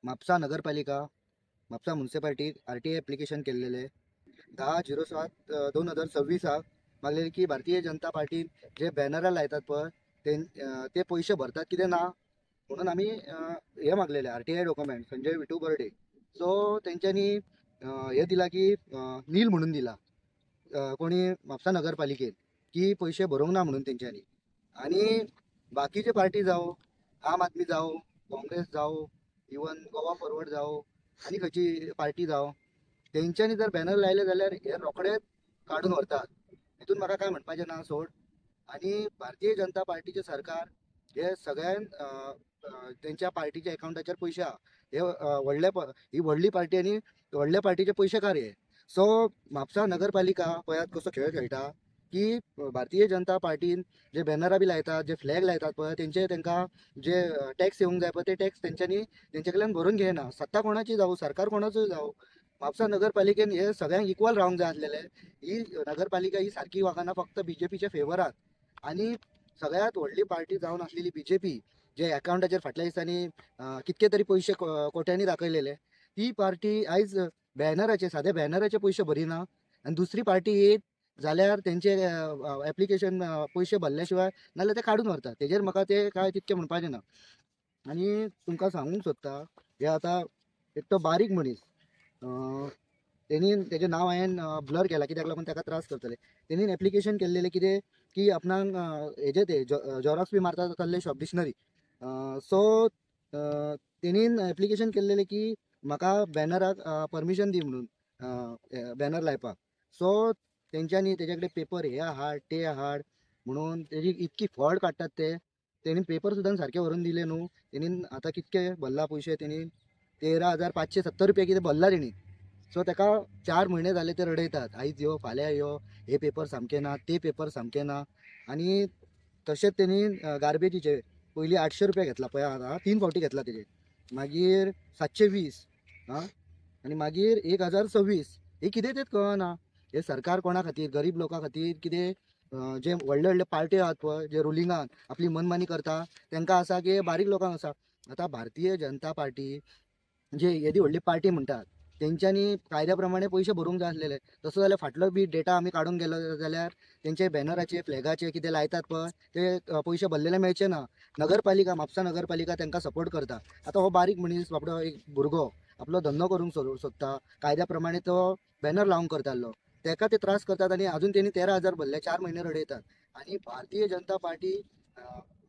म्हापसा नगरपालिका, Mapusa municipality RTI application केलेले 10/07/2026 मागलेले की भारतीय जनता पार्टी जे बॅनर लायतात पळय ते पैसे भरतात कितें ना म्हणून आम्ही हे मागलेले RTI document Sanjay Vithu Barde. So तेंच्यांनी हे दिला की नील म्हणून दिला कोणी म्हापसा नगरपालिकेत की पैसे भरूंक ना म्हणून तेंच्यांनी. आणि बाकीचे पार्टी जावं, आम आदमी जावं, काँग्रेस जावं, इवन गोवा फॉरवर्ड जावं आनी खंयची पार्टी जावं, तेंच्यांनी जर बॅनर लायले जाल्यार हे रोखडेच काडून व्हरतात. हितून म्हाका काय म्हणपाचें ना सोड. आणि भारतीय जनता पार्टीचे सरकार हे सगळ्यान तेंच्या पार्टीच्या अकाउंटाचेर पयशे आहा. हे ही व्हडली पार्टी आनी व्हडल्या पार्टीचे पयशेकार हे. सो म्हापसा नगरपालिका पळयात कसो खेळ खेळटा की भारतीय जनता पार्टीन जे बॅनरां बी लायतात, जे फ्लॅग लायतात पळय तेंकां जे टॅक्स येवंक जाय पळय ते टॅक्स तेंच्यांनी तेंचे कडल्यान भरून घेयना. सत्ता कोणाची जावं, सरकार कोणाचोय जावं, म्हापसा नगरपालिकेन हे सगळ्यांक इक्वल रावंक जाय आसलेले. ही नगरपालिका ही सारकी वागना फक्त BJPच्या फेवरात. आणि सगळ्यात व्हडली पार्टी जावन आसलेली BJP जे अकाउंटाचेर फाटल्या दिसांनी कितके तरी पयशे कोट्यांनी दाखयलेले, ती पार्टी आयज बॅनराचे सादे बॅनराचे पयशे भरिना. आनी दुसरी पार्टी येत जाल्यार तेंचे ॲप्लिकेशन पयशे भरल्या शिवाय नाल्यार ते काडून व्हरतात. तेजेर म्हाका ते काय तितके म्हणपाचें ना. आनी तुमकां सांगूंक सोदता हे आतां एक तो बारीक मनीस तेजें नांव हांवें ब्लर केलां कित्याक लागून ताका त्रास करतले. तेणीन ॲप्लिकेशन केल्लेलें कितें की आपणाक हेजे ते झेरॉक्स बी मारता जाताले शॉप डिक्शनरी. सो तेणीन ॲप्लिकेशन केल्लेलें की म्हाका बॅनराक परमिशन दी म्हणून बॅनर लायपाक. सो तेंच्यांनी तेजे कडेन पेपर हे हाड ते हाड म्हणून तेजी इतकी फॉड काडटात ते. तेणीन पेपर सुद्दां सारके व्हरून दिले न्हू. तेणीन आतां कितके भरला पयशे तेणीन 13,570 रुपया कितें भरला तेणीन. सो ताका 4 म्हयने जाले ते रडयतात, आयज यो फाल्यां यो, हे पेपर सामके ना, ते पेपर सामके ना. आनी तशेंच तेणी गार्बेजीचे पयलीं 800 रुपया घेतला पळय आतां 3 फावटी घेतला तेजे. मागीर 720 आनी मागीर 1026. हे कितें तेच कळना. हे सरकार कोणा खातीर, गरीब लोकां खातीर कितें जे व्हडले व्हडले पार्टी आहात पळय जे रुलिंगान आपली मनमानी करता तेंकां आसा की बारीक लोकांक आसा. आतां भारतीय जनता पार्टी जे येदी व्हडली पार्टी म्हणटात तेंच्यांनी कायद्या प्रमाणे पयशे भरूंक जाय आसलेले. तसो जाल्यार फाटलो बी डेटा आमी काडूंक गेलो जाल्यार तेंचे बॅनराचे फ्लॅगाचे कितें लायतात पळय ते पयशे भरलेले मेळचे ना. नगरपालिका म्हापसा नगरपालिका तेंकां सपोर्ट करता. आतां हो बारीक मनीस बाबडो एक भुरगो आपलो धंदो करूंक सोदता, कायद्या प्रमाणे तो बॅनर लावंक करतालो, तेका ते त्रास करतात आनी आजून तेणी 13,000 भरले, 4 म्हयने रडयतात. आनी भारतीय जनता पार्टी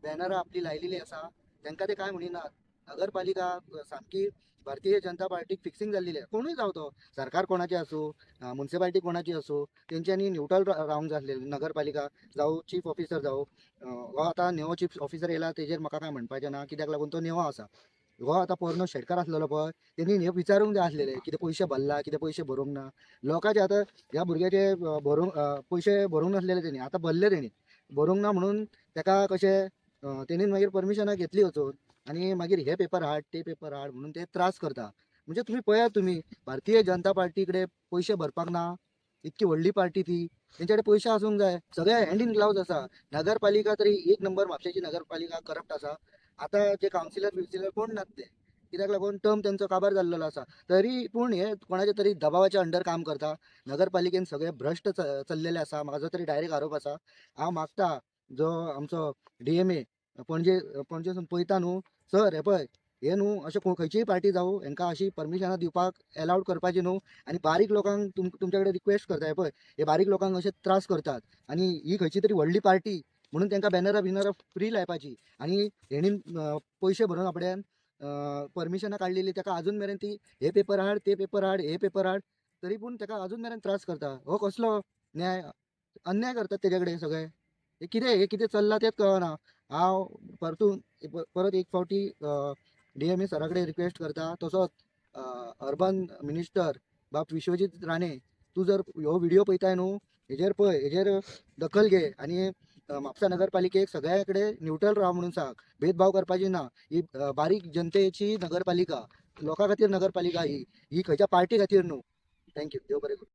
बॅनरां आपली लायलेली आसा तेंकां ते काय म्हणिनात. नगरपालिका सामकी भारतीय जनता पार्टीक फिक्सिंग जाल्लेली आहे. कोणूय जावं तो सरकार कोणाचें आसूं, म्युनिसिपालिटी कोणाची आसूं, तेंच्यांनी न्यूट्रल रावंक जाय आसलेलें. नगरपालिका जावं, चीफ ऑफिसर जावं, हो आतां नेवो चीफ ऑफिसर येयला तेजेर म्हाका काय म्हणपाचें ना कित्याक लागून तो नेवो आसा. हो आतां पोरनो शेटकार आसलेलो पळय तेणी हे विचारूंक जाय आसलेलें कितें पयशे भरला, कितें पयशे भरूंक ना. लोकांचे आतां ह्या भुरग्याचे भरूंक पयशे भरूंक नासलेले तेणी आतां भरले तेणी भरूंक ना म्हणून ताका कशें तेणीन मागीर परमिशनां घेतली वचून आनी मागीर हे पेपर हाड ते पेपर हाड म्हणून ते त्रास करता. म्हणजे तुम्ही पळयात तुमी भारतीय जनता पार्टी कडेन पयशे भरपाक ना. इतकी व्हडली पार्टी ती, तेंचे कडेन पयशे आसूंक जाय. सगळे हँड इन ग्लावज आसा. नगरपालिका तरी एक नंबर म्हापशेची नगरपालिका करप्ट आसा. आतां जे कावन्सिलर कोण नात ते कित्याक लागून टर्म तेंचो काबार जाल्लो आसा. तरी पूण हे कोणाच्या तरी दबावाच्या अंडर काम करता. नगरपालिकेन सगळे भ्रश्ट चल्लेले आसा, म्हाजो तरी डायरेक्ट आरोप आसा. हांव मागता जो आमचो DMA पणजेसून पळयता न्हू, सर हे पळय हे न्हू अशें खंयचीय पार्टी जावं हेंकां अशी परमिशनां दिवपाक एलावड करपाची न्हू. आनी बारीक लोकांक तुमच्या कडेन रिक्वेस्ट करता, हे पळय हे बारीक लोकांक अशे त्रास करतात आनी ही खंयची तरी व्हडली पार्टी म्हणून तेंकां बॅनरां फ्री लायपाची. आनी हेणीन पयशे भरून आपल्यान परमिशनां काडलेली ताका अजून मेरेन ती हे पेपर हाड ते पेपर हाड हे पेपर हाड तरी पूण ताका अजून मेरेन त्रास करता. हो कसलो न्याय? अन्याय करतात तेजे कडेन सगळे. हे कितें चल्लां तेंच कळना. हांव परत एक फावटी DMA सरा कडेन रिक्वेस्ट करता. तसोच अर्बन मिनिस्टर बाब विश्वजीत राणे तूं जर ह्यो व्हिडिओ पळयताय न्हू हेजेर दखल घे आनी म्हापसा नगरपालिकेक सगळ्या कडेन न्यूट्रल राव म्हणून सांग. भेदभाव करपाची ना. ही बारीक जनतेची नगरपालिका, लोकां खातीर नगरपालिका ही खंयच्या पार्टी खातीर न्हू. थँक्यू. देव बरें करूं.